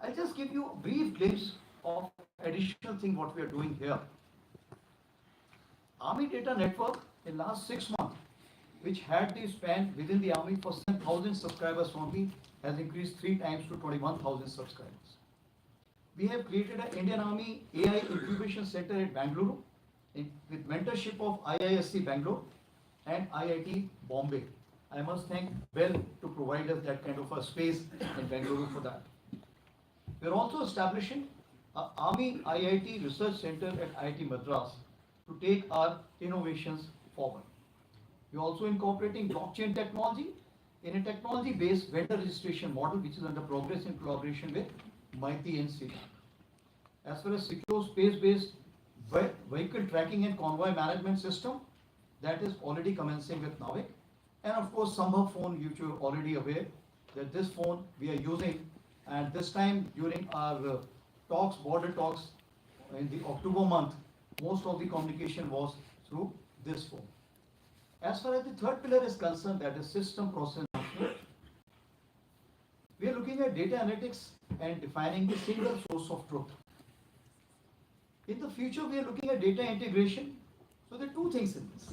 I'll just give you a brief glimpse of additional thing what we are doing here. Army Data Network in last 6 months, which had the span within the army for 7,000 subscribers only, has increased 3 times to 21,000 subscribers. We have created an Indian Army AI Incubation Center at Bangalore with mentorship of IISc Bangalore and IIT Bombay. I must thank Bell to provide us that kind of a space in Bangalore for that. We are also establishing an Army IIT Research Center at IIT Madras to take our innovations forward. We are also incorporating blockchain technology in a technology-based vendor registration model, which is under progress in collaboration with MIT and CITI. As far as secure space-based vehicle tracking and convoy management system, that is already commencing with NAVIC. And of course, Sambhav phone, which you are already aware that this phone we are using, and this time during our talks, border talks in the October month, most of the communication was through this phone. As far as the third pillar is concerned, that is system process management, we are looking at data analytics and defining the single source of truth. In the future, we are looking at data integration. So there are two things in this.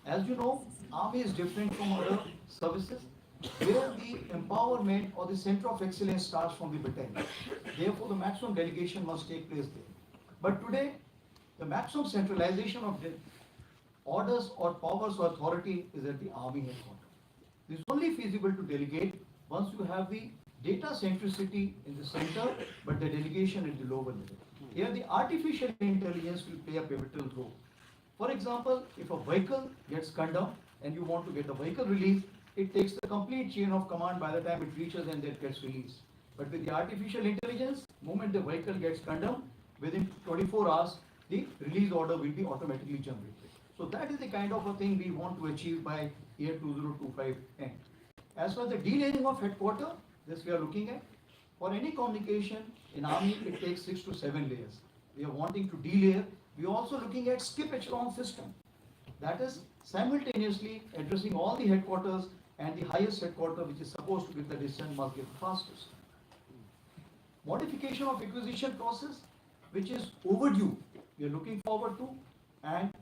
As you know, Army is different from other services, where the empowerment or the center of excellence starts from the battalion. Therefore, the maximum delegation must take place there. But today, the maximum centralization of orders or powers or authority is at the Army headquarters. It is only feasible to delegate once you have the data centricity in the center, but the delegation at the lower level. Here, the artificial intelligence will play a pivotal role. For example, if a vehicle gets condemned and you want to get the vehicle released, it takes the complete chain of command by the time it reaches and it gets released. But with the artificial intelligence, moment the vehicle gets condemned, within 24 hours, the release order will be automatically generated. So that is the kind of a thing we want to achieve by year 2025 end. As for the delayering of headquarters, this we are looking at. For any communication in Army, it takes 6 to 7 layers. We are wanting to delayer. We are also looking at skip echelon system. That is simultaneously addressing all the headquarters, and the highest headquarter, which is supposed to be the descent, must get fastest. Modification of acquisition process, which is overdue, we are looking forward to, and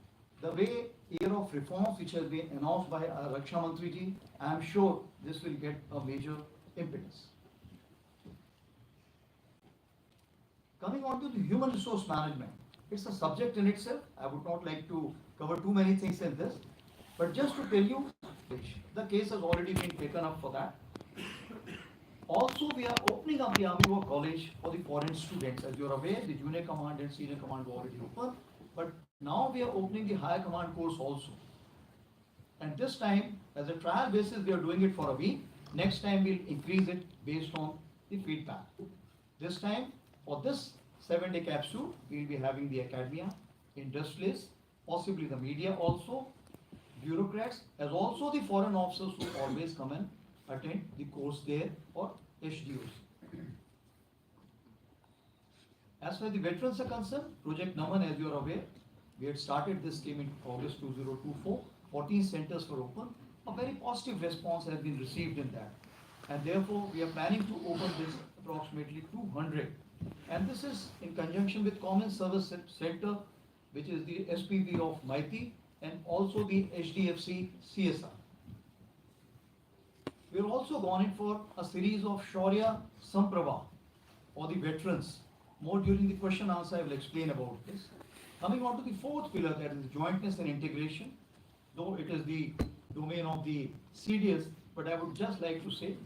the way year of reforms which has been announced by our Raksha Mantri ji, I am sure this will get a major impetus. Coming on to the human resource management, it's a subject in itself. I would not like to cover too many things in this, but just to tell you, the case has already been taken up for that. Also, we are opening up the Army War College for the foreign students. As you are aware, the junior command and senior command were already open, but now we are opening the higher command course also. And this time, as a trial basis, we are doing it for a week. Next time, we'll increase it based on the feedback. This time, for this 7-day capsule, we'll be having the academia, industrialists, possibly the media also, bureaucrats, as also the foreign officers who always come and attend the course there, or HDOs. As far as the veterans are concerned, Project Naman, as you are aware, we had started this scheme in August 2024. 14 centers were open. A very positive response has been received in that. And therefore, we are planning to open this approximately 200. And this is in conjunction with Common Service Center, which is the SPV of MIT, and also the HDFC CSR. We have also gone in for a series of Shaurya Samprabha for the veterans. More during the question answer, I will explain about this. Coming on to the fourth pillar, that is jointness and integration. Though it is the domain of the CDS, but I would just like to say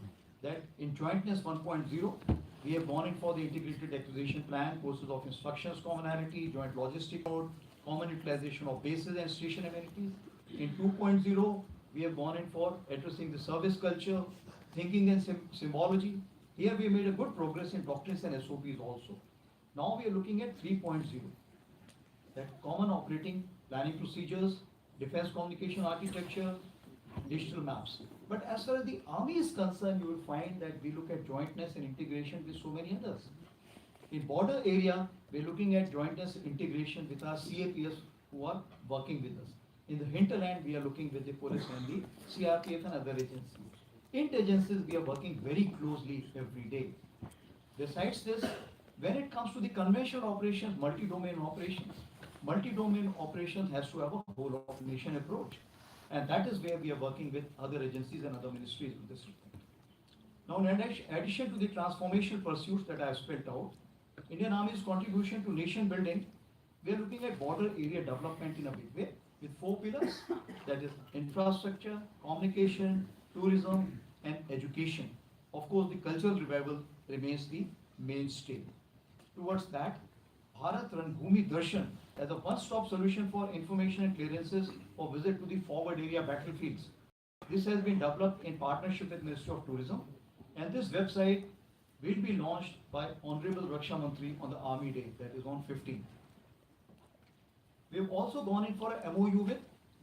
that in jointness 1.0, we have gone in for the integrated acquisition plan, courses of instructions commonality, joint logistic mode, common utilization of bases and station amenities. In 2.0, we have gone in for addressing the service culture, thinking and symbology. Here we made a good progress in doctrines and SOPs also. Now we are looking at 3.0, that common operating planning procedures, defense communication architecture, digital maps. But as far as the Army is concerned, you will find that we look at jointness and integration with so many others. In border area, we are looking at jointness and integration with our CAPS who are working with us. In the hinterland, we are looking with the police and the CRPF and other agencies. Inter-agencies, we are working very closely every day. Besides this, when it comes to the conventional operations, multi-domain operations has to have a whole of nation approach. And that is where we are working with other agencies and other ministries in this respect. Now, in addition to the transformational pursuits that I have spelled out, Indian Army's contribution to nation building, we are looking at border area development in a big way with 4 pillars, that is infrastructure, communication, tourism, and education. Of course, the cultural revival remains the mainstay. Towards that, Bharat Ranbhumi Darshan as a one-stop solution for information and clearances for visit to the forward area battlefields. This has been developed in partnership with Ministry of Tourism, and this website will be launched by Honorable Raksha Mantri on the Army Day, that is on 15th. We have also gone in for a MOU with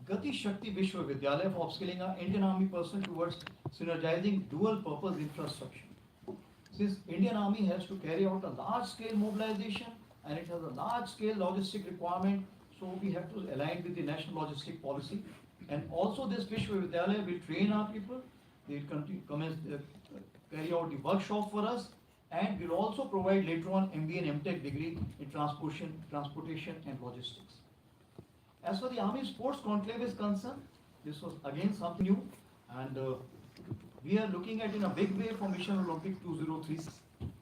Gati Shakti Vishwavidyalaya for upskilling our Indian Army personnel towards synergizing dual-purpose infrastructure. Since Indian Army has to carry out a large-scale mobilization and it has a large-scale logistic requirement, so we have to align with the national logistic policy. And also this Vishwavidyalaya will train our people, they will carry out the workshop for us, and will also provide later on MBA and MTech degree in transportation and logistics. As for the Army Sports Conclave is concerned, this was again something new, and we are looking at in a big way for Mission Olympic 2036,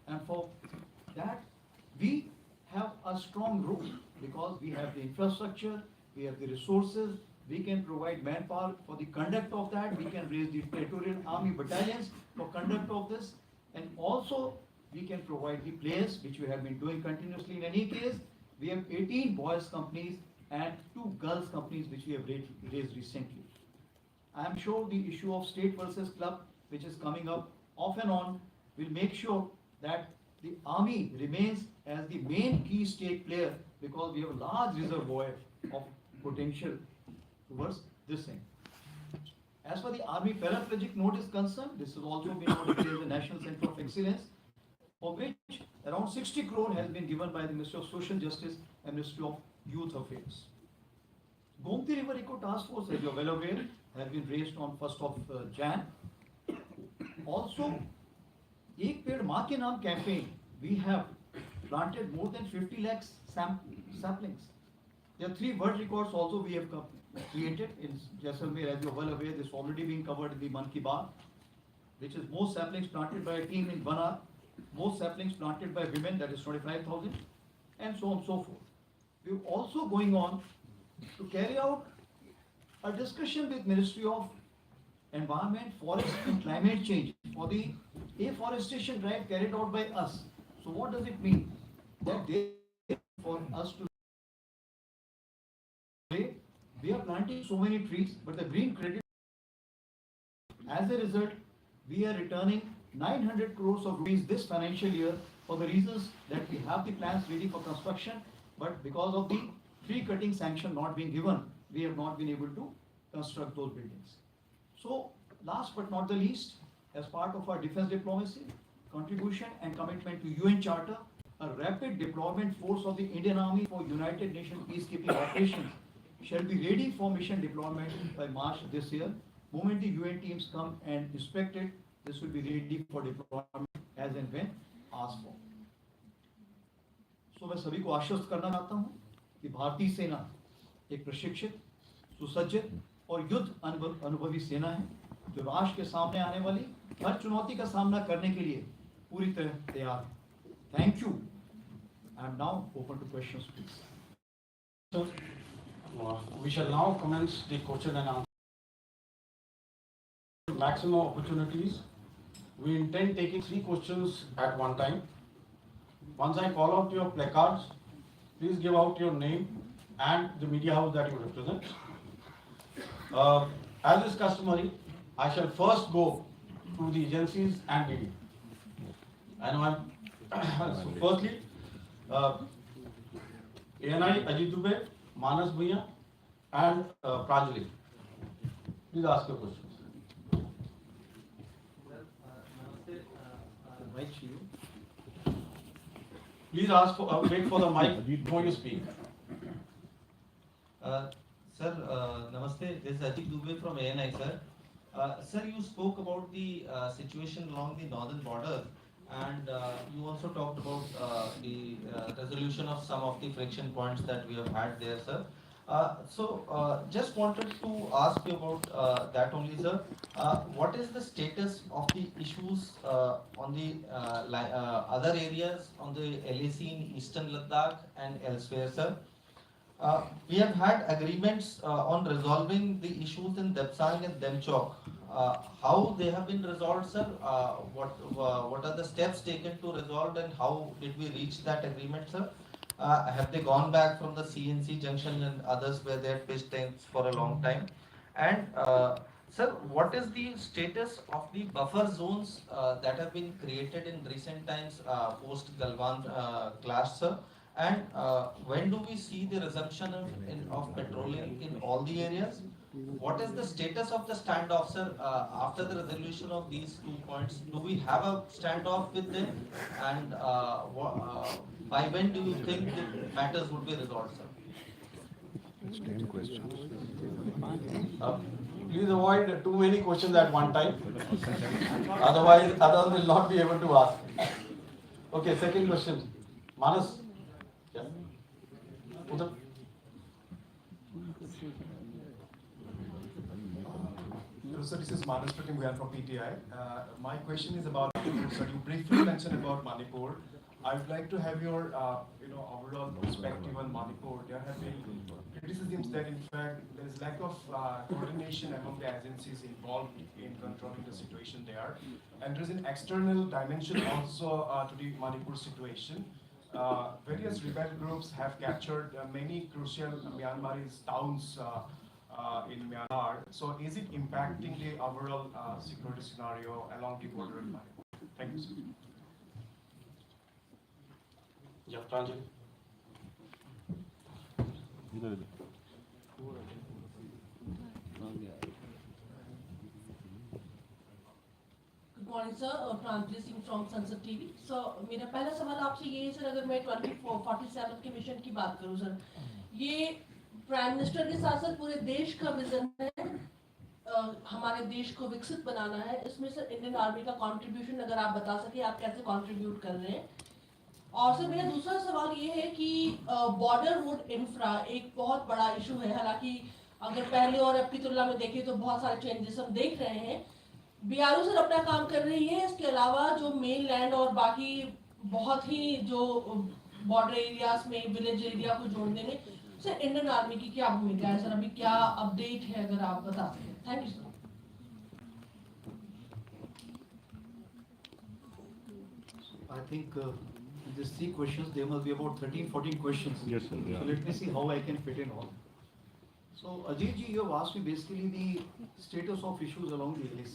and for that we have a strong role because we have the infrastructure, we have the resources, we can provide manpower for the conduct of that, we can raise the territorial army battalions for conduct of this, and also we can provide the players, which we have been doing continuously. In any case, we have 18 boys companies and 2 girls companies which we have raised recently. I am sure the issue of state versus club, which is coming up off and on, will make sure that the army remains as the main key state player because we have a large reservoir of potential towards this thing. As for the Army Paraplegic Note is concerned, this has also been noted as a National Center of Excellence, for which around 60 crore has been given by the Ministry of Social Justice and Ministry of Youth Affairs. Gomti River Eco Task Force, as you are well aware, has been raised on 1st of Jan. Also, Ek Ped Maa Ke Naam campaign, we have planted more than 50 lakhs saplings. There are 3 world records also we have created in Jaisalmer, as you are well aware. This is already being covered in the Man Ki Baat, which is most saplings planted by a team in 1 hour, most saplings planted by women, that is 25,000, and so on and so forth. We are also going on to carry out a discussion with Ministry of Environment, Forest and Climate Change for the afforestation drive carried out by us. So what does it mean? That they for us to say we are planting so many trees, but the green credit, as a result, we are returning 900 crores of rupees this financial year for the reasons that we have the plans ready for construction, but because of the tree cutting sanction not being given, we have not been able to construct those buildings. So, last but not the least, as part of our defense diplomacy, contribution and commitment to UN Charter, a rapid deployment force of the Indian Army for United Nations peacekeeping operations shall be ready for mission deployment by March this year. Moment the UN teams come and inspect it, this will be ready for deployment as and when asked for. So मैं सभी को आश्वस्त करना चाहता हूँ कि भारतीय सेना एक प्रशिक्षित, सुसज्जित और युद्ध अनुभवी सेना है जो राष्ट्र के सामने आने वाली हर चुनौती का सामना करने के लिए पूरी तरह तैयार है. Thank you. I am now open to questions, please. So, we shall now commence the question and answer. Maximum opportunities. We intend taking 3 questions at one time. Once I call out your placards, please give out your name and the media house that you represent. As is customary, I shall first go to the agencies and media. I know so firstly, ANI Ajit Dubey, Manas Bhaiya, and Pranjali. Please ask your questions. Please ask for wait for the mic before you speak. Sir, Namaste. This is Ajit Dubey from ANI, sir. Sir, you spoke about the situation along the northern border, and you also talked about the resolution of some of the friction points that we have had there, sir. Just wanted to ask you about that only, sir. What is the status of the issues on the other areas on the LAC in Eastern Ladakh and elsewhere, sir? We have had agreements on resolving the issues in Depsang and Demchok. How they have been resolved, sir? What are the steps taken to resolve, and how did we reach that agreement, sir? Have they gone back from the CNC junction and others where they had pitched tents for a long time? And sir, what is the status of the buffer zones that have been created in recent times post Galwan clash, sir? And when do we see the resumption of patrolling in all the areas? What is the status of the standoff, sir, after the resolution of these 2 points? Do we have a standoff with them? And by when do you think the matters would be resolved, sir? Uh, Please avoid too many questions at one time. Otherwise, others will not be able to ask. Okay, second question. Manas? Yeah. Uddhav? So this is Manas Pratim from PTI. My question is about Manipur. So you briefly mentioned about Manipur. I would like to have your overall perspective on Manipur. There have been criticisms that in fact there is lack of coordination among the agencies involved in controlling the situation there, and there is an external dimension also to the Manipur situation. Various rebel groups have captured many crucial Myanmarese towns in Myanmar. So is it impacting the overall security scenario along the border in Manipur? Thank you, sir. Yeah, Pranjal. Good morning sir, Pranjali Singh from संसद TV. मेरा पहला सवाल आपसे ये है sir, अगर मैं 2047 के मिशन की बात करूं सर, ये प्राइम मिनिस्टर के साथ साथ पूरे देश का विजन है, हमारे देश को विकसित बनाना है। इसमें सर इंडियन आर्मी का कंट्रीब्यूशन अगर आप बता सके, आप कैसे कंट्रीब्यूट कर रहे हैं। और सर मेरा दूसरा सवाल ये है कि बॉर्डर रोड इंफ्रा एक बहुत बड़ा इशू है। हालांकि अगर पहले और अब की तुलना में देखें तो बहुत सारे चेंजेस हम देख रहे हैं। बीआरओ सर अपना काम कर रही है, इसके अलावा जो मेन लैंड और बाकी बहुत ही जो बॉर्डर एरियाज में विलेज एरिया को जोड़ने में सर इंडियन आर्मी की क्या भूमिका है सर, अभी क्या अपडेट है अगर आप बता सकें। Thank you sir. I think in these 3 questions, there must be about 13-14 questions. Yes, sir. Yeah. So let me see how I can fit in all. So Ajit ji, you have asked me basically the status of issues along the LAC.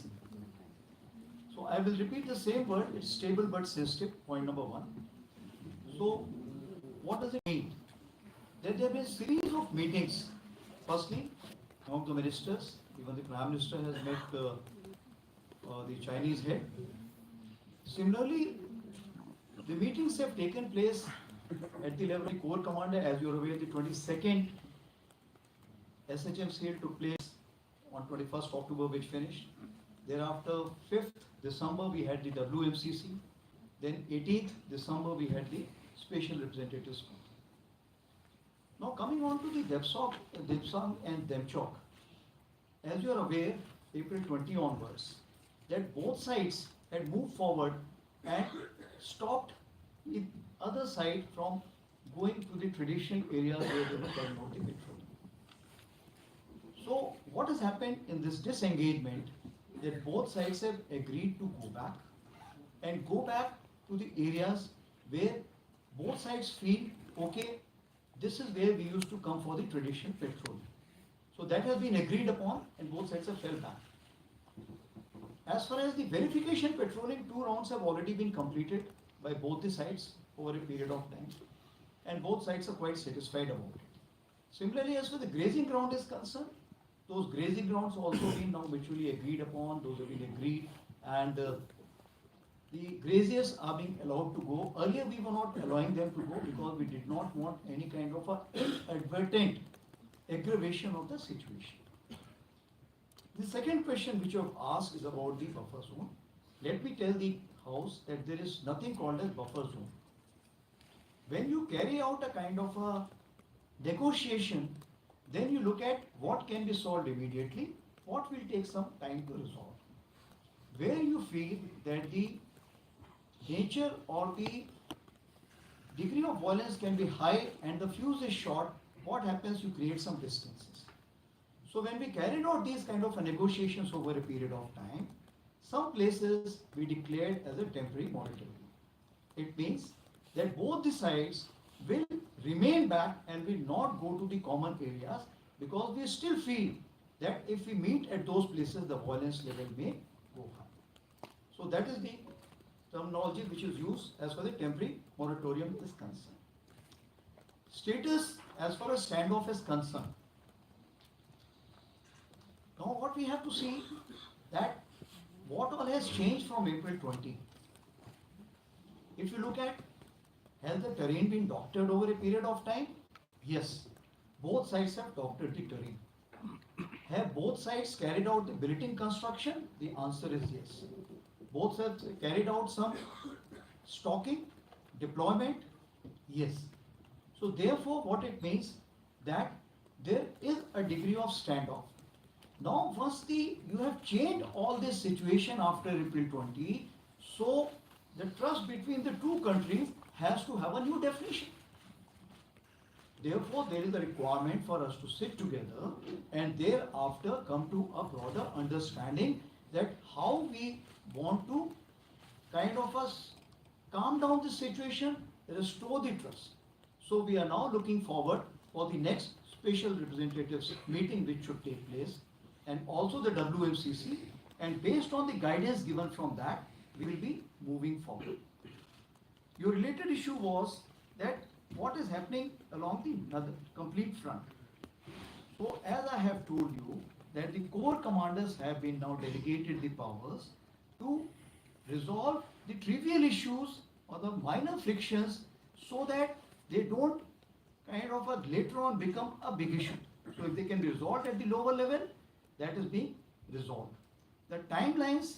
So I will repeat the same word, it's stable but sensitive, point number 1. So what does it mean? That there have been a series of meetings. Firstly, among the ministers, even the Prime Minister has met the Chinese head. Similarly, the meetings have taken place at the level of the Corps Commander. As you are aware, the 22nd SHM sale took place on 21st October, which finished. Thereafter, 5th December, we had the WMCC. Then 18th December, we had the Special Representatives. Now coming on to the Depsang and Demchok. As you are aware, April 20 onwards, that both sides had moved forward and stopped the other side from going to the traditional areas where they were carrying out the patrol. So what has happened in this disengagement, that both sides have agreed to go back to the areas where both sides feel, okay, this is where we used to come for the traditional patrol. So that has been agreed upon and both sides have fell back. As far as the verification patrolling, 2 rounds have already been completed by both the sides over a period of time, and both sides are quite satisfied about it. Similarly, as far as the grazing ground is concerned, those grazing grounds also been now mutually agreed upon, those have been agreed, and the graziers are being allowed to go. Earlier we were not allowing them to go because we did not want any kind of a inadvertent aggravation of the situation. The second question which you have asked is about the buffer zone. Let me tell House that there is nothing called as buffer zone. When you carry out a kind of a negotiation, then you look at what can be solved immediately, what will take some time to resolve. Where you feel that the nature or the degree of violence can be high and the fuse is short, what happens? You create some distances. So when we carried out these kind of negotiations over a period of time, some places we declared as a temporary moratorium. It means that both the sides will remain back and will not go to the common areas because we still feel that if we meet at those places, the violence level may go high. So that is the terminology which is used as far as the temporary moratorium is concerned. Status as far as standoff is concerned. Now what we have to see that what all has changed from April 20. If you look at, has the terrain been doctored over a period of time? Yes. Both sides have doctored the terrain. Have both sides carried out the billeting construction? The answer is yes. Both sides carried out some stocking, deployment? Yes. So therefore what it means that there is a degree of standoff. Now once you have changed all this situation after April 20, so the trust between the two countries has to have a new definition. Therefore, there is a requirement for us to sit together and thereafter come to a broader understanding that how we want to kind of calm down the situation, restore the trust. So we are now looking forward for the next special representatives meeting which should take place and also the WMCC, and based on the guidance given from that, we will be moving forward. Your related issue was that what is happening along the complete front. So as I have told you that the corps commanders have been now delegated the powers to resolve the trivial issues or the minor frictions so that they don't kind of later on become a big issue. So if they can be resolved at the lower level, that is being resolved. The timelines,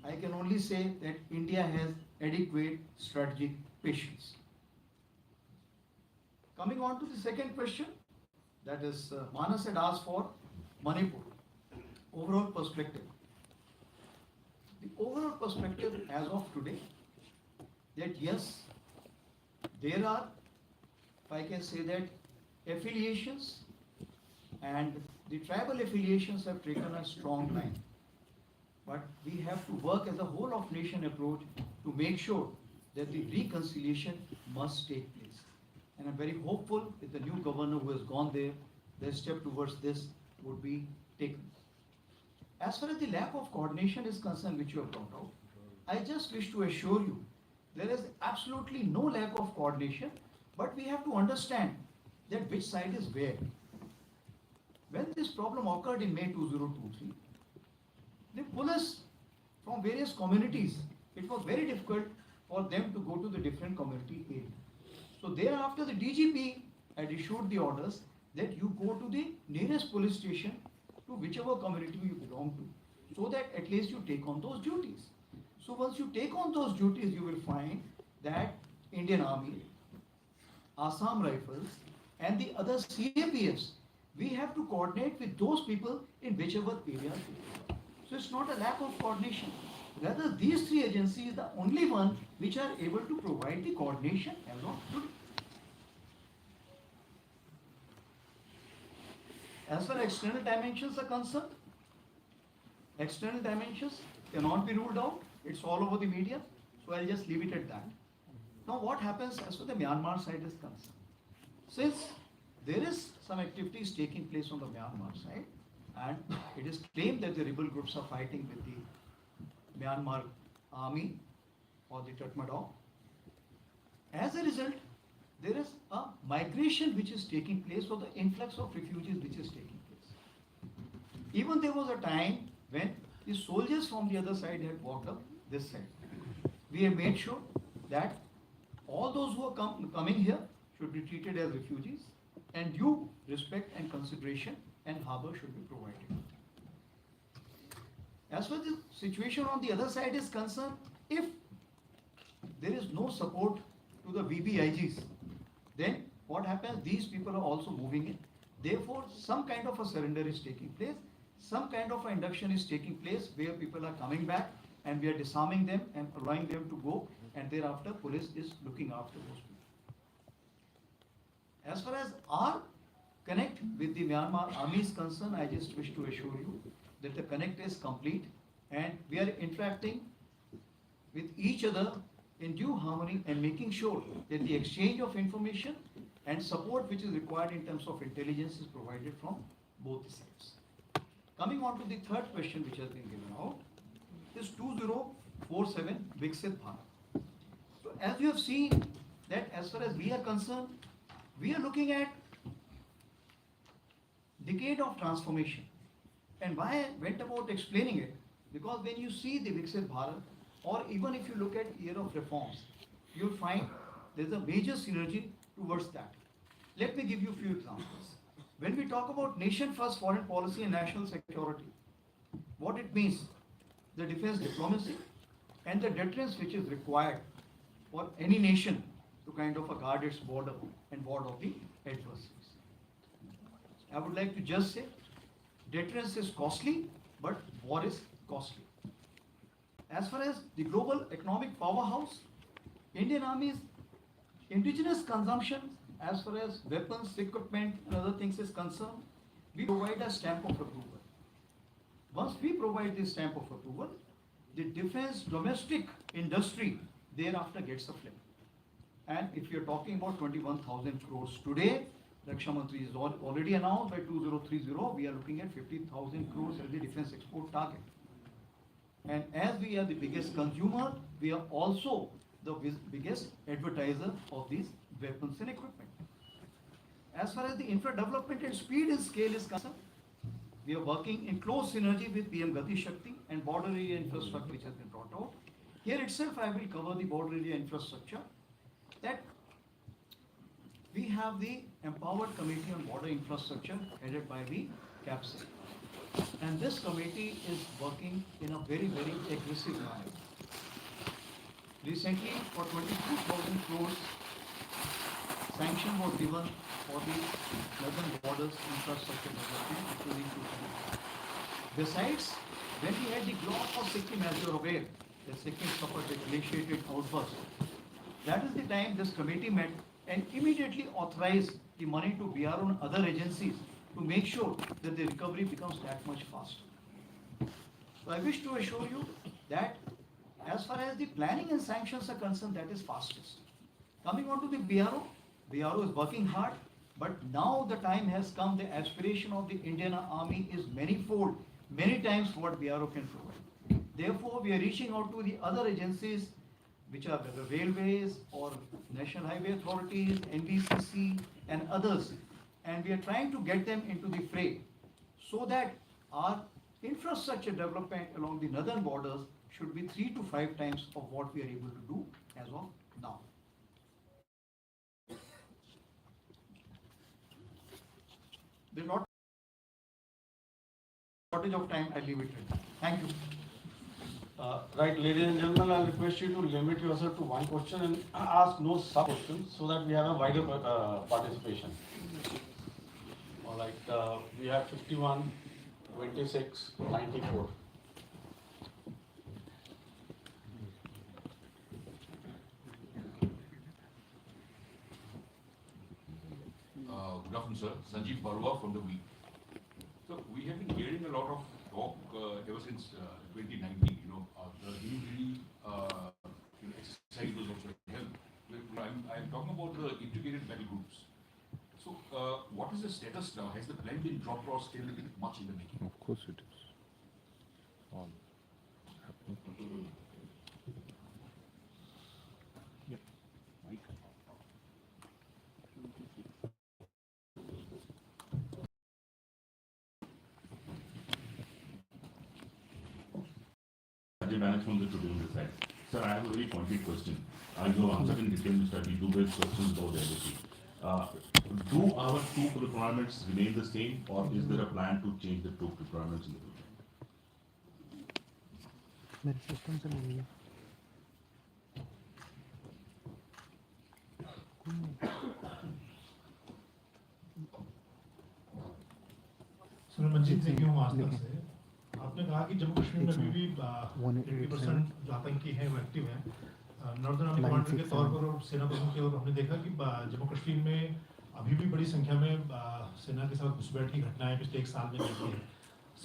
I can only say that India has adequate strategic patience. Coming on to the second question, that is Manas had asked for Manipur, overall perspective. The overall perspective as of today, that yes, there are, if I can say that, affiliations, and the tribal affiliations have taken a strong line. But we have to work as a whole of nation approach to make sure that the reconciliation must take place. And I'm very hopeful with the new governor who has gone there, the step towards this would be taken. As far as the lack of coordination is concerned, which you have brought out, I just wish to assure you, there is absolutely no lack of coordination, but we have to understand that which side is where. When this problem occurred in May 2023, the police from various communities, it was very difficult for them to go to the different community areas. So thereafter the DGP had issued the orders that you go to the nearest police station to whichever community you belong to, so that at least you take on those duties. So once you take on those duties, you will find that Indian Army, Assam Rifles and the other CAPFs, we have to coordinate with those people in whichever area. So it's not a lack of coordination. Rather, these three agencies are the only ones which are able to provide the coordination as of today. As far as external dimensions are concerned, external dimensions cannot be ruled out. It's all over the media. So I'll just leave it at that. Now what happens as far as the Myanmar side is concerned? Since there is some activities taking place on the Myanmar side, and it is claimed that the rebel groups are fighting with the Myanmar army or the Tatmadaw. As a result, there is a migration which is taking place, or the influx of refugees which is taking place. Even there was a time when the soldiers from the other side had walked up this side. We have made sure that all those who are coming here should be treated as refugees, and due respect and consideration and harbour should be provided. As far as the situation on the other side is concerned, if there is no support to the VBIGs, then what happens? These people are also moving in. Therefore, some kind of a surrender is taking place, some kind of an induction is taking place where people are coming back and we are disarming them and allowing them to go, and thereafter police is looking after those people. As far as our connect with the Myanmar army is concerned, I just wish to assure you that the connect is complete and we are interacting with each other in due harmony and making sure that the exchange of information and support which is required in terms of intelligence is provided from both the sides. Coming on to the third question which has been given out is 2047 Viksit Bharat. So as you have seen that as far as we are concerned, we are looking at decade of transformation. And why I went about explaining it, because when you see the Viksit Bharat, or even if you look at year of reforms, you'll find there's a major synergy towards that. Let me give you a few examples. When we talk about nation first foreign policy and national security, what it means, the defense diplomacy and the deterrence which is required for any nation to kind of guard its border and ward off the adversaries. I would like to just say, deterrence is costly, but war is costly. As far as the global economic powerhouse, Indian Army's indigenous consumption as far as weapons, equipment and other things is concerned, we provide a stamp of approval. Once we provide this stamp of approval, the defense domestic industry thereafter gets a flip. And if you're talking about 21,000 crores today, Raksha Mantri is already announced by 2030, we are looking at 50,000 crores as the defense export target. And as we are the biggest consumer, we are also the biggest advertiser of these weapons and equipment. As far as the infra development and speed and scale is concerned, we are working in close synergy with PM Gati Shakti and border area infrastructure which has been brought out. Here itself I will cover the border area infrastructure. That we have the Empowered Committee on Border Infrastructure headed by the CAPSEC. And this committee is working in a very, very aggressive manner. Recently, for 22,000 crores, sanction was given for the northern borders infrastructure development, including two. Besides, when we had the block of Sikkim, as you are aware, the Sikkim suffered a glaciated outburst. That is the time this committee met and immediately authorized the money to BRO and other agencies to make sure that the recovery becomes that much faster. So I wish to assure you that as far as the planning and sanctions are concerned, that is fastest. Coming on to the BRO is working hard, but now the time has come, the aspiration of the Indian Army is manifold, many times what BRO can provide. Therefore, we are reaching out to the other agencies which are the railways or National Highway Authorities, NBCC and others, and we are trying to get them into the fray so that our infrastructure development along the northern borders should be 3 to 5 times of what we are able to do as of now. There's not shortage of time, I leave it at that. Thank you. Right, ladies and gentlemen, I'll request you to limit yourself to one question and ask no sub-questions so that we have a wider participation. All right, we have 51, 26, 94. Good afternoon, sir. Sanjeev Barua from the Week. So we have been hearing a lot of talk ever since 2019. The Dwivedi exercise was also held. I'm talking about the integrated battle groups. So what is the status now? Has the plan been dropped or still much in the making? Of course it is. From the Tribune side. Sir, I have a very pointed question. I know answered in detail, Mr. Do get questions about everything. Do our troop requirements remain the same, or is there a plan to change the troop requirements in the future? मेरे system से लगी है। Sir Manjeet Singh हूँ आसपास से। आपने कहा कि जम्मू कश्मीर में अभी भी 80% जो आतंकी हैं वो एक्टिव हैं। नॉर्दर्न आर्मी कमांडर के तौर पर और सेना प्रमुख के और हमने देखा कि जम्मू कश्मीर में अभी भी बड़ी संख्या में सेना के साथ घुसपैठ की घटनाएं पिछले एक साल में देखी है।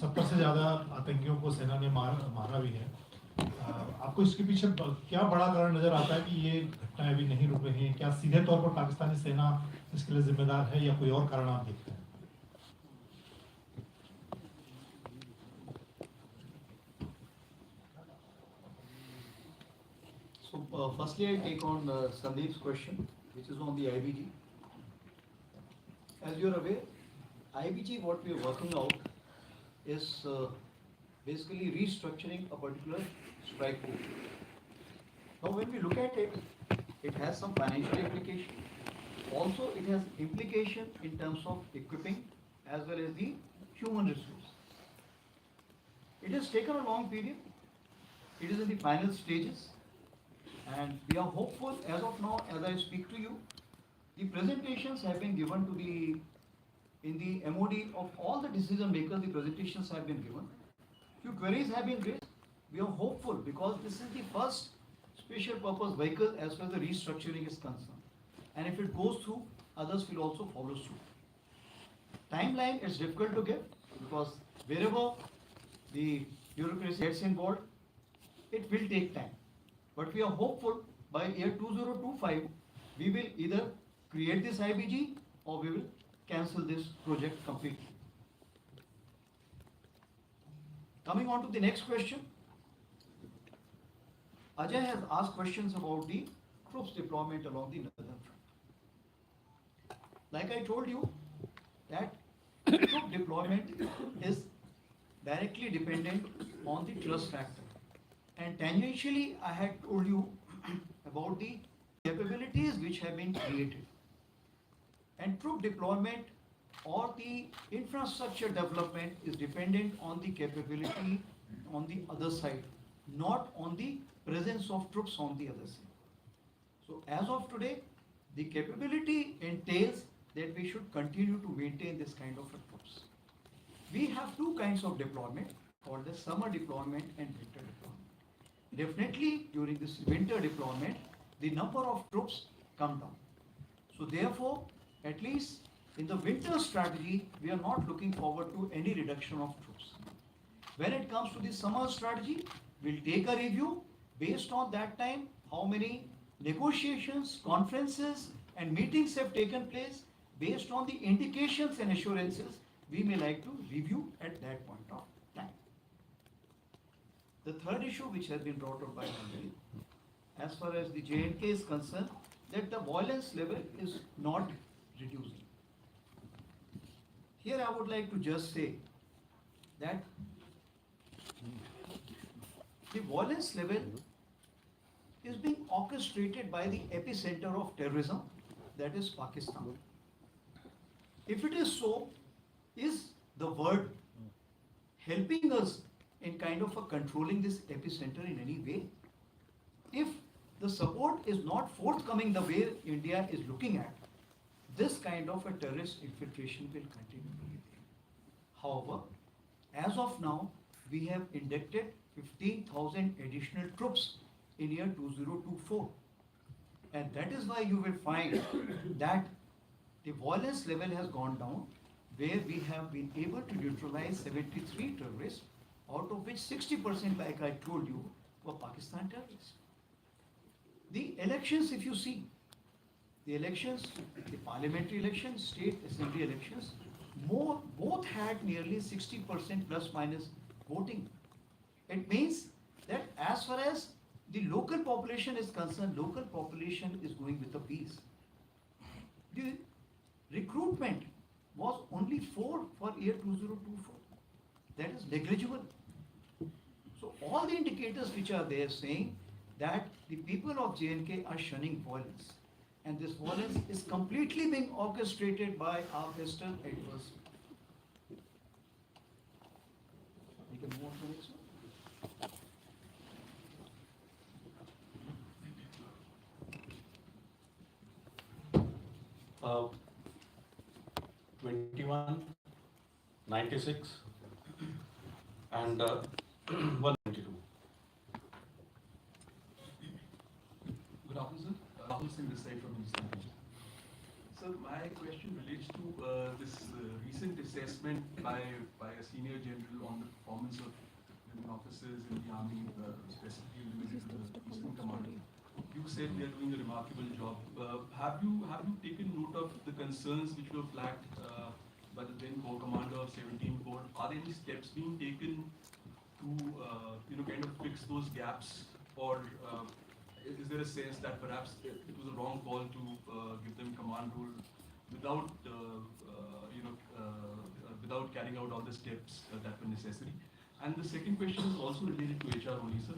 70 से ज़्यादा आतंकियों को सेना ने मारा भी है। आपको इसके पीछे क्या बड़ा कारण नजर आता है कि ये घटनाएं अभी नहीं रुक रही हैं? क्या सीधे तौर पर पाकिस्तानी सेना इसके लिए जिम्मेदार है या कोई और कारण आप देखते हैं? So, firstly, I take on Sandeep's question, which is on the IBG. As you're aware, IBG, what we are working out is basically restructuring a particular strike group. Now, when we look at it, it has some financial implication. Also, it has implication in terms of equipping as well as the human resource. It has taken a long period. It is in the final stages. And we are hopeful as of now, as I speak to you, the presentations have been given to in the MOD of all the decision makers, the presentations have been given. Few queries have been raised. We are hopeful because this is the first special purpose vehicle as far as the restructuring is concerned. And if it goes through, others will also follow suit. Timeline is difficult to give because wherever the bureaucracy gets involved, it will take time. But we are hopeful by year 2025, we will either create this IBG or we will cancel this project completely. Coming on to the next question. Ajay has asked questions about the troops deployment along the northern front. Like I told you, that troop deployment is directly dependent on the trust factor. And tangentially, I had told you about the capabilities which have been created. And troop deployment or the infrastructure development is dependent on the capability on the other side, not on the presence of troops on the other side. So as of today, the capability entails that we should continue to maintain this kind of troops. We have two kinds of deployment, called the summer deployment and winter deployment. Definitely during this winter deployment, the number of troops come down. So therefore, at least in the winter strategy, we are not looking forward to any reduction of troops. When it comes to the summer strategy, we'll take a review based on that time, how many negotiations, conferences and meetings have taken place. Based on the indications and assurances, we may like to review at that point of time. The third issue which has been brought up by Andrei, as far as the J&K is concerned, that the violence level is not reducing. Here I would like to just say that the violence level is being orchestrated by the epicenter of terrorism, that is Pakistan. If it is so, is the world helping us in kind of controlling this epicenter in any way? If the support is not forthcoming the way India is looking at, this kind of a terrorist infiltration will continue to be there. However, as of now, we have inducted 15,000 additional troops in year 2024. And that is why you will find that the violence level has gone down, where we have been able to neutralize 73 terrorists, out of which 60%, like I told you, were Pakistan terrorists. The elections, if you see, the elections, the parliamentary elections, state assembly elections, both had nearly 60% plus minus voting. It means that as far as the local population is concerned, local population is going with the peace. The recruitment was only 4 for year 2024. That is negligible. So all the indicators which are there saying that the people of J&K are shunning violence. And this violence is completely being orchestrated by our western adversary. We can move on to the next one. 21, 96, and 192. Good afternoon, sir. Rahul Singh this side from HindiNews. Sir, my question relates to this recent assessment by a senior general on the performance of women officers in the army, specifically limited to the Eastern Command. You said they are doing a remarkable job. Have you taken note of the concerns which were flagged by the then Corps Commander of 17 Corps? Are there any steps being taken to kind of fix those gaps, or is there a sense that perhaps it was a wrong call to give them command role without without carrying out all the steps that were necessary? And the second question is also related to HR only, sir.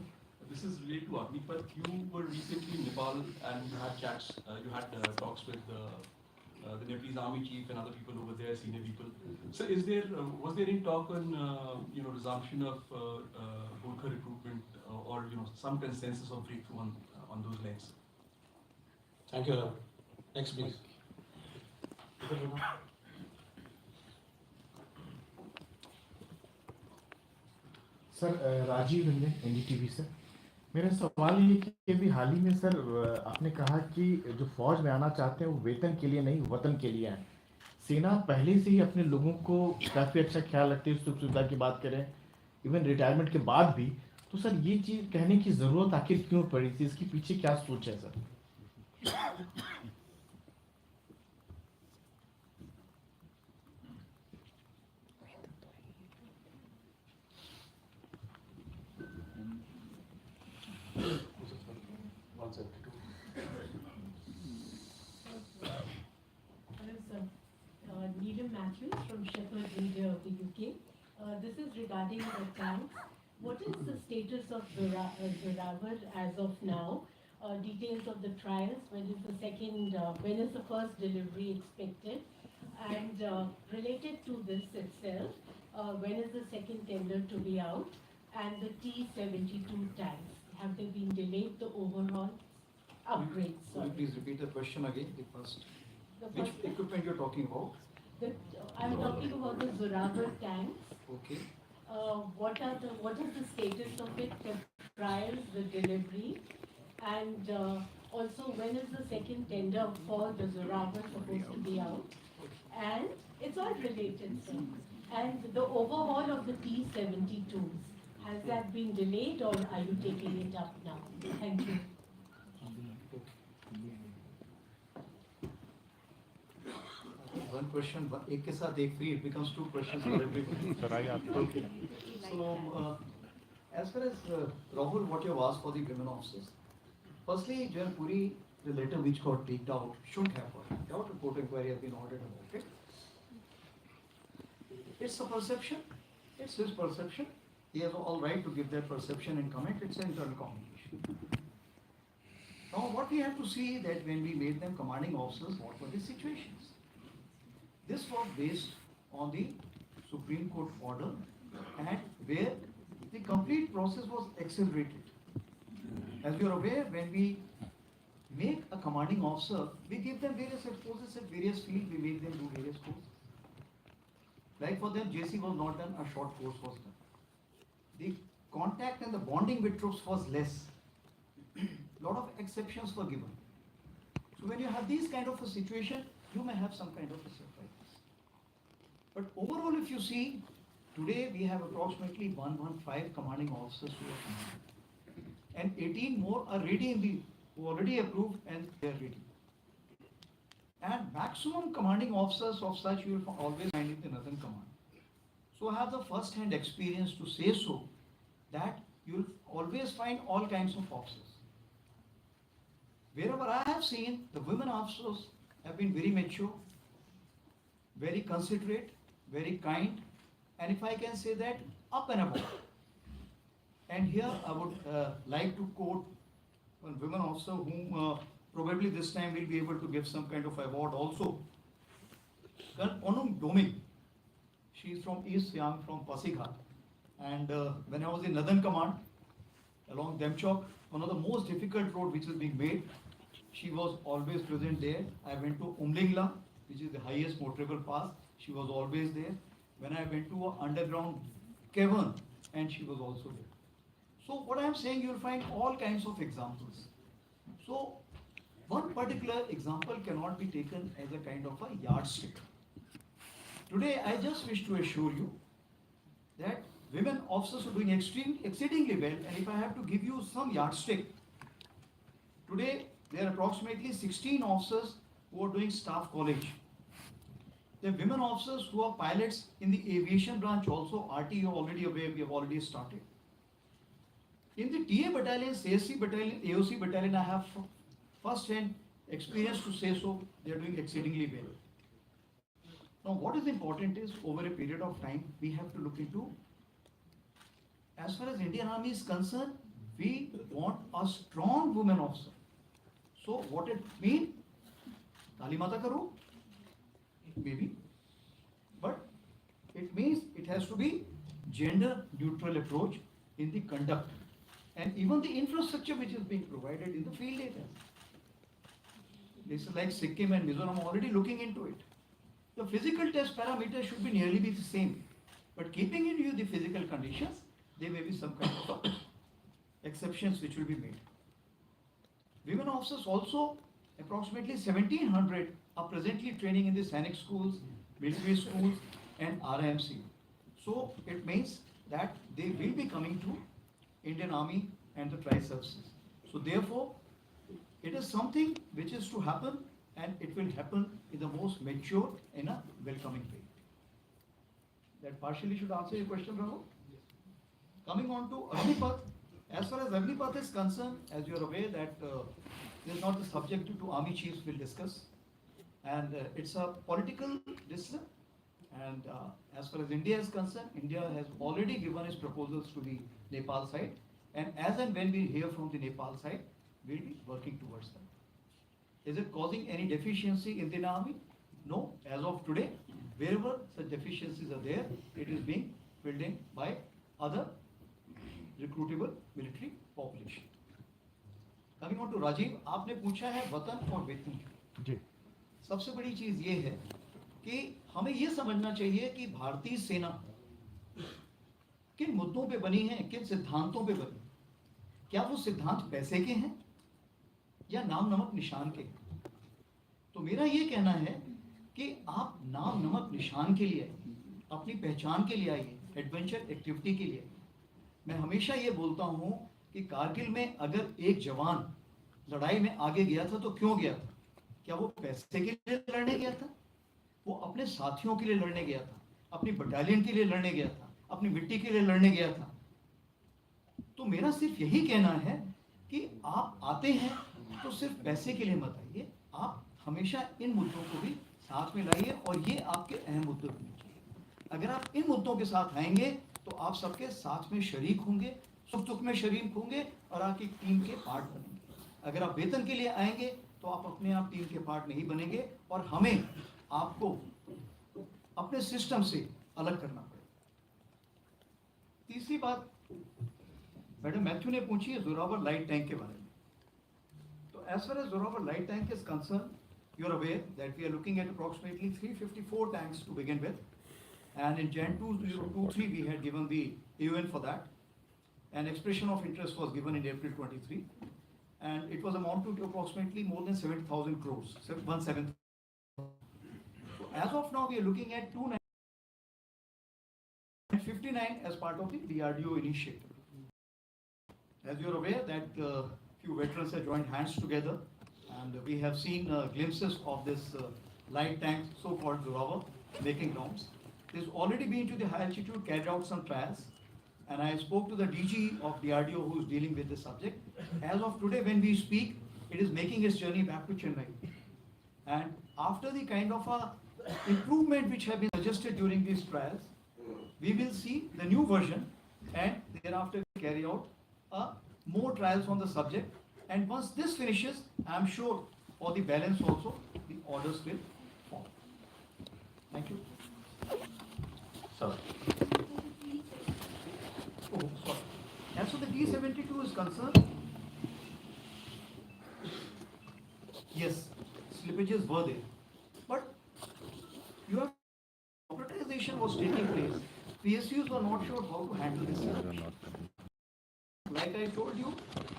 This is related to Agnipath. You were recently in Nepal and you had chats, you had talks with the Nepalese army chief and other people over there, senior people. So, was there any talk on resumption of Gurkha recruitment or some consensus of breakthrough on those lines? Thank you, Rahul. Next, please. Sir Rajiv Ranjan NDTV से मेरा सवाल ये कि अभी हाल ही में sir आपने कहा कि जो फौज में आना चाहते हैं वो वेतन के लिए नहीं वतन के लिए हैं। सेना पहले से ही अपने लोगों को काफ़ी अच्छा ख्याल रखती है, सुख सुविधा की बात करें इवन रिटायरमेंट के बाद भी, तो सर ये चीज़ कहने की ज़रूरत आखिर क्यों पड़ी थी, इसके पीछे क्या सोच है sir? Needham Matthews from Shepherd Media of the UK. This is regarding the tanks. What is the status of Zorawar as of now? Details of the trials. When is the first delivery expected? And related to this itself, when is the second tender to be out? And the T-72 tanks, have they been delayed? The overall upgrades. Could you please repeat the question again? Which first- equipment you're talking about? I'm talking about the Zorawar tanks. Okay. What is the status of it, the trials, the delivery, and also when is the second tender for the Zorawar supposed to be out? And it's all related, sir. And the overhaul of the T-72s, has that been delayed or are you taking it up now? Thank you. One question, एक के साथ एक free, it becomes two questions for everybody. Okay. So, as far as Rahul, what you have asked for the women officers, firstly, Jainpuri, the letter which got leaked out, shouldn't have got leaked out. A court inquiry has been ordered about it. It's a perception. It's his perception. He has all right to give their perception and comment. It's an internal communication. Now, what we have to see that when we made them commanding officers, what were the situations? This was based on the Supreme Court order and where the complete process was accelerated. As you are aware, when we make a commanding officer, we give them various exposures at various fields, we make them do various courses. Like for them, JC was not done, a short course was done. The contact and the bonding with troops was less. Lot of exceptions were given. So when you have these kind of a situation, you may have some kind of a surprise. But overall, if you see, today we have approximately 115 commanding officers who are commanding. And 18 more are ready who already approved and they are ready. And maximum commanding officers of such you will always find in the Northern Command. So I have the first-hand experience to say so, that you will always find all kinds of officers. Wherever I have seen, the women officers have been very mature, very considerate, very kind, and if I can say that, up and above. And here I would like to quote one women officer whom probably this time we'll be able to give some kind of award also. Colonel Onum Doming. She is from East Siam, from Pasighat. And when I was in Northern Command, along Demchok, one of the most difficult road which is being made, she was always present there. I went to Umlingla, which is the highest motorable pass. She was always there. When I went to an underground cavern, and she was also there. So what I am saying, you will find all kinds of examples. So one particular example cannot be taken as a kind of a yardstick. Today, I just wish to assure you that women officers are doing exceedingly well, and if I have to give you some yardstick, today there are approximately 16 officers who are doing staff college. There are women officers who are pilots in the aviation branch also. RT, you are already aware, we have already started. In the TA battalion, CSC battalion, AOC battalion, I have first-hand experience to say so. They are doing exceedingly well. Now, what is important is, over a period of time, we have to look into, as far as Indian Army is concerned, we want a strong women officer. So, what it means? Kali Mata karo? Maybe. But it means it has to be gender neutral approach in the conduct and even the infrastructure which is being provided in the field areas. This is like Sikkim and Mizoram already looking into it. The physical test parameters should be nearly be the same, but keeping in view the physical conditions, there may be some kind of exceptions which will be made. Women officers also, approximately 1700 are presently training in the Sainik schools, military schools and RIMC. So it means that they will be coming to Indian Army and the tri-services. So therefore, it is something which is to happen, and it will happen in the most mature in a welcoming way. That partially should answer your question, Rahul. Coming on to Agnipath, as far as Agnipath is concerned, as you are aware that this is not the subject to Army chiefs will discuss, and it's a political decision. And as far as India is concerned, India has already given its proposals to the Nepal side, and as and when we hear from the Nepal side, we'll be working towards them. Is it causing any deficiency in the army? No. As of today, wherever such deficiencies are there, it is being filled in by other recruitable military population. Coming on to Rajiv, आपने पूछा है वतन और वेतन की। सबसे बड़ी चीज ये है कि हमें ये समझना चाहिए कि भारतीय सेना किन मुद्दों पे बनी है, किन सिद्धांतों पे बनी। क्या वो सिद्धांत पैसे के हैं या नाम नमक निशान के? तो मेरा ये कहना है कि आप नाम नमक निशान के लिए, अपनी पहचान के लिए आइए, एडवेंचर एक्टिविटी के लिए। मैं हमेशा ये बोलता हूँ कि कारगिल में अगर एक जवान लड़ाई में आगे गया था तो क्यों गया था? क्या वो पैसे के लिए लड़ने गया था? वो अपने साथियों के लिए लड़ने गया था, अपनी बटालियन के लिए लड़ने गया था, अपनी मिट्टी के लिए लड़ने गया था। तो मेरा सिर्फ यही कहना है कि आप आते हैं तो सिर्फ पैसे के लिए मत आइए, आप हमेशा इन मुद्दों को भी साथ में लाइए, और ये आपके अहम मुद्दे होने चाहिए। अगर आप इन मुद्दों के साथ आएंगे तो आप सबके साथ में शरीक होंगे, सुख दुख में शरीक होंगे और आपकी टीम के पार्ट बनेंगे। अगर आप वेतन के लिए आएंगे तो आप अपने आप टीम के पार्ट नहीं बनेंगे, और हमें आपको अपने सिस्टम से अलग करना पड़ेगा। तीसरी बात मैडम मैथ्यू ने पूछी है जोरावर लाइट टैंक के बारे में। तो as far as Zorawar light tank is concern, you are aware that we are looking at approximately 354 tanks to begin with, and in Jan 2023 we had given the AUN for that. An expression of interest was given in April 23, and it was amounted to approximately more than 70,000 crores, 17. So as of now we are looking at 259 as part of the DRDO initiative. As you are aware that few veterans have joined hands together, and we have seen glimpses of this light tank, so-called Zoravar, making rounds. It has already been to the high altitude, carried out some trials, and I spoke to the DG of DRDO who is dealing with this subject. As of today, when we speak, it is making its journey back to Chennai. And after the kind of improvement which have been suggested during these trials, we will see the new version, and thereafter carry out more trials on the subject. And once this finishes, I am sure for the balance also, the orders will fall. Thank you. Sir. Oh, sorry. As for the D-72 is concerned, yes, slippages were there. But your corporatization was taking place. PSUs were not sure how to handle this situation. Like I told you,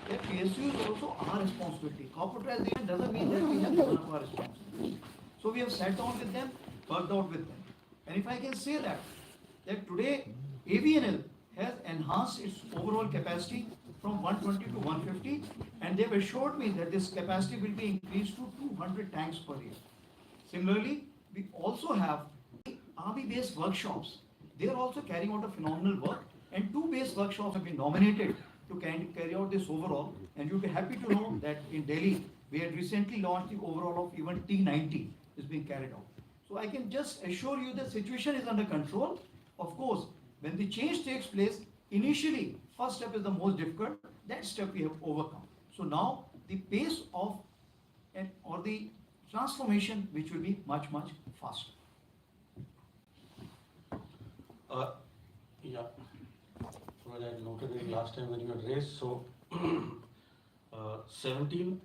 that PSU is also our responsibility. Corporatization doesn't mean that we have given up our responsibility. So we have sat down with them, worked out with them. And if I can say that today AVNL has enhanced its overall capacity from 120 to 150, and they've assured me that this capacity will be increased to 200 tanks per year. Similarly, we also have army-based workshops. They are also carrying out a phenomenal work, and 2 base workshops have been nominated to carry out this overall. And you'll be happy to know that in Delhi, we had recently launched the overall of even T90 is being carried out. So I can just assure you the situation is under control. Of course, when the change takes place, initially, first step is the most difficult. That step we have overcome. So now the pace of or the transformation which will be much, much faster. Yeah. Well, I noted it last time when you had raised, so 17,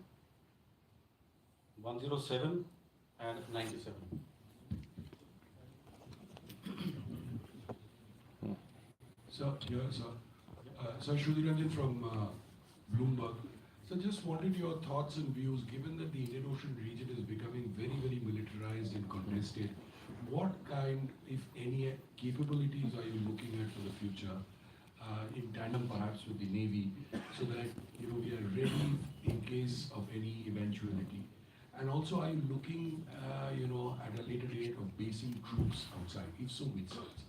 107 and 97. So, Shruti Ranjan from Bloomberg. So just wanted your thoughts and views, given that the Indian Ocean region is becoming very, very militarized and contested, what kind, if any, capabilities are you looking at for the future, in tandem perhaps with the Navy, so that we are ready in case of any eventuality? And also, are you looking, at a later date of basing troops outside? If so, which sites?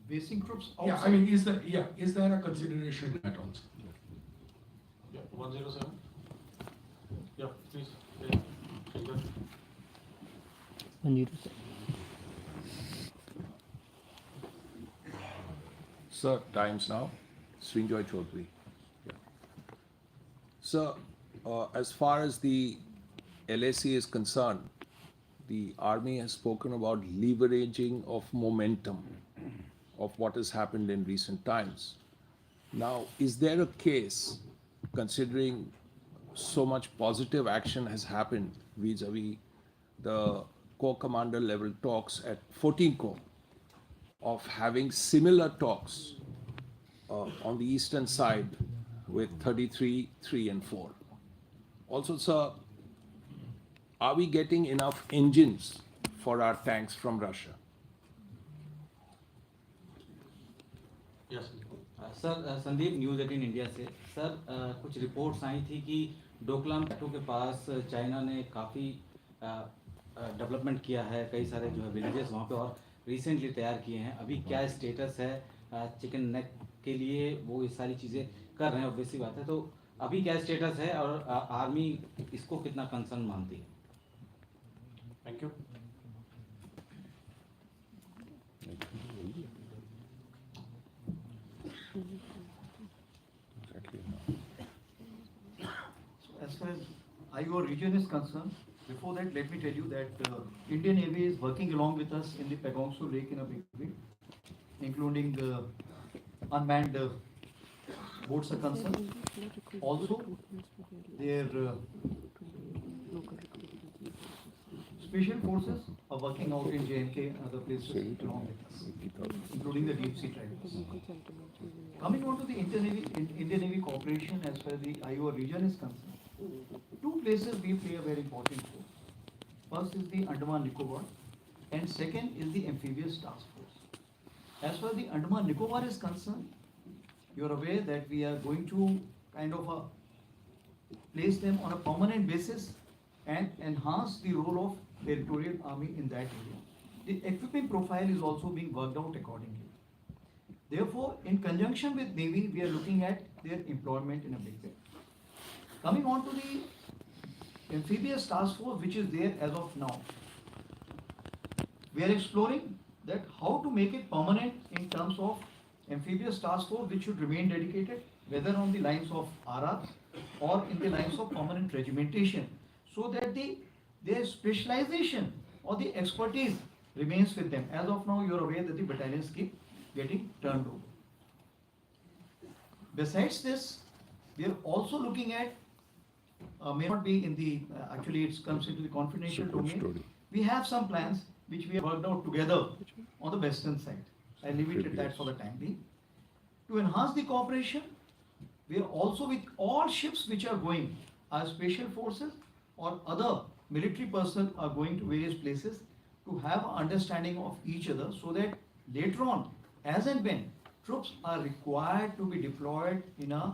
Basing troops outside? Yeah, I mean, is there a consideration at all? Yeah, 107. Yeah, please. Yeah. Sir, times now. Srinjoy Chaudhary. Yeah. Sir, as far as the LAC is concerned, the Army has spoken about leveraging of momentum of what has happened in recent times. Now, is there a case, considering so much positive action has happened vis-a-vis the Corps Commander level talks at 14 Corps, of having similar talks on the eastern side with 33, 3 and 4? Also, sir, are we getting enough engines for our tanks from Russia? Yes. Sir Sandeep news 18 India से sir कुछ reports आई थी कि Doklam to के पास China ने काफ़ी development किया है, कई सारे जो है विलेजेस वहाँ पे और रिसेंटली तैयार किए हैं. अभी क्या स्टेटस है चिकन नेक के लिए? वो ये सारी चीज़ें कर रहे हैं, ऑब्वियसली बात है. तो अभी क्या स्टेटस है और आर्मी इसको कितना कंसर्न मानती है? Thank you. As far as IO region is concerned, before that, let me tell you that Indian Navy is working along with us in the Pagongsu Lake in a big way, including the unmanned boats are concerned. Also, their special forces are working out in J&K and other places along with us, including the deep sea tribes. Coming on to the Indian Navy cooperation as far as the IO region is concerned, 2 places we play a very important role. First is the Andaman Nicobar, and second is the amphibious task force. As far as the Andaman Nicobar is concerned, you are aware that we are going to kind of place them on a permanent basis and enhance the role of territorial army in that area. The equipping profile is also being worked out accordingly. Therefore, in conjunction with Navy, we are looking at their employment in a big way. Coming on to the amphibious task force, which is there as of now, we are exploring that how to make it permanent in terms of amphibious task force, which should remain dedicated, whether on the lines of RR or in the lines of permanent regimentation, so that their specialization or the expertise remains with them. As of now, you are aware that the battalions keep getting turned over. Besides this, we are also looking at may not be in the, actually it comes into the confidential domain. We have some plans which we have worked out together on the western side. I leave it at that for the time being. To enhance the cooperation, we are also with all ships which are going, our special forces or other military personnel are going to various places to have an understanding of each other so that later on, as and when troops are required to be deployed in a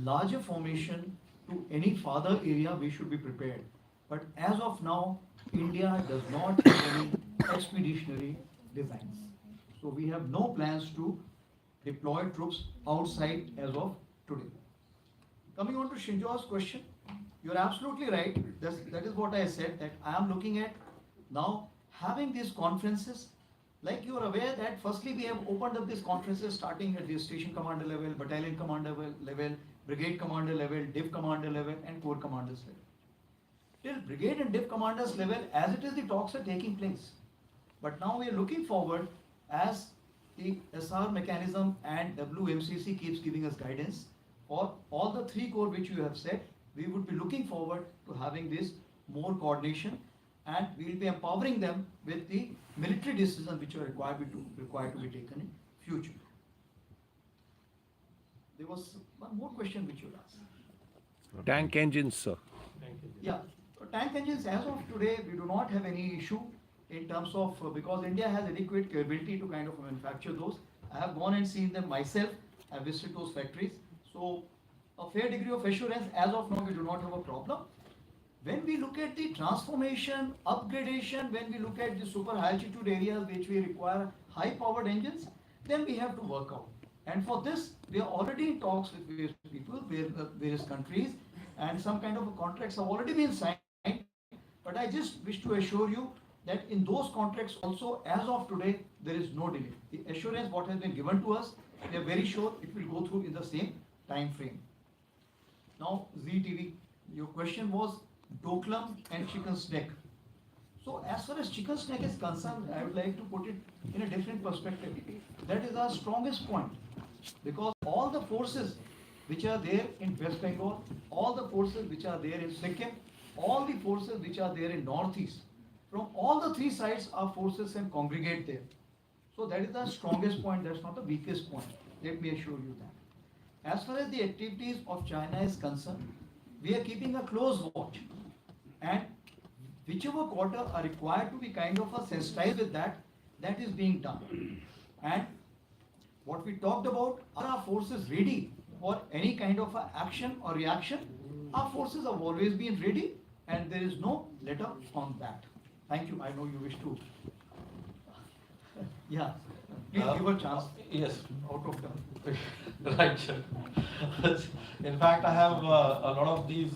larger formation to any farther area, we should be prepared. But as of now, India does not have any expeditionary designs. So we have no plans to deploy troops outside as of today. Coming on to Shinjo's question, you're absolutely right. That is what I said, that I am looking at now having these conferences. Like you are aware that firstly we have opened up these conferences starting at the station commander level, battalion commander level, brigade commander level, div commander level and corps commanders level. Till brigade and div commanders level, as it is, the talks are taking place. But now we are looking forward, as the SR mechanism and WMCC keeps giving us guidance for all the three corps which you have said, we would be looking forward to having this more coordination, and we will be empowering them with the military decisions which are required to be taken in future. There was one more question which you asked. Tank engines, sir. Yeah, so tank engines as of today, we do not have any issue in terms of, because India has adequate capability to kind of manufacture those. I have gone and seen them myself, I have visited those factories. So a fair degree of assurance, as of now we do not have a problem. When we look at the transformation, upgradation, when we look at the super high altitude areas which we require high powered engines, then we have to work out. And for this, we are already in talks with various people, various countries, and some kind of contracts have already been signed. But I just wish to assure you that in those contracts also, as of today, there is no delay. The assurance what has been given to us, we are very sure it will go through in the same time frame. Now, ZTV, your question was Doklam and chicken's neck. So as far as chicken's neck is concerned, I would like to put it in a different perspective. That is our strongest point, because all the forces which are there in West Bengal, all the forces which are there in Sikkim, all the forces which are there in Northeast, from all the three sides our forces can congregate there. So that is the strongest point, that's not the weakest point. Let me assure you that. As far as the activities of China is concerned, we are keeping a close watch, and whichever quarter are required to be kind of sensitized with that, that is being done. And what we talked about, are our forces ready for any kind of action or reaction? Our forces have always been ready, and there is no let up on that. Thank you. I know you wish to. Yeah, please give a chance. Yes. Out of turn. Right, sir. In fact, I have a lot of these.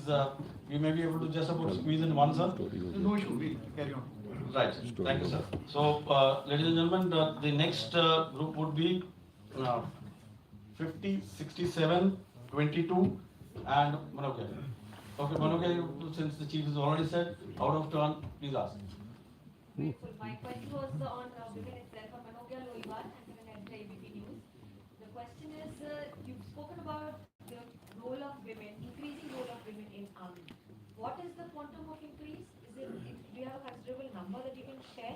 We may be able to just about squeeze in one, sir. No issue. We carry on. Right, sir. Thank you, sir. So, ladies and gentlemen, the next group would be 50, 67, 22, and Manokia. Okay, Manokia, since the chief has already said, out of turn, please ask. My question was on women itself, on Manokia Loiwal and then ABP News. The question is, you've spoken about the role of women, increasing role of women in army. What is the quantum of increase? Do you have a considerable number that you can share?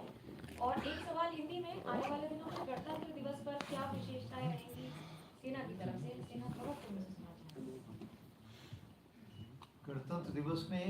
और एक सवाल हिंदी में, आने वाले दिनों में गणतंत्र दिवस पर क्या विशेषताएं रहेंगी सेना की तरफ से? सेना प्रमुख को मैं सुनना चाहूँगी। गणतंत्र दिवस में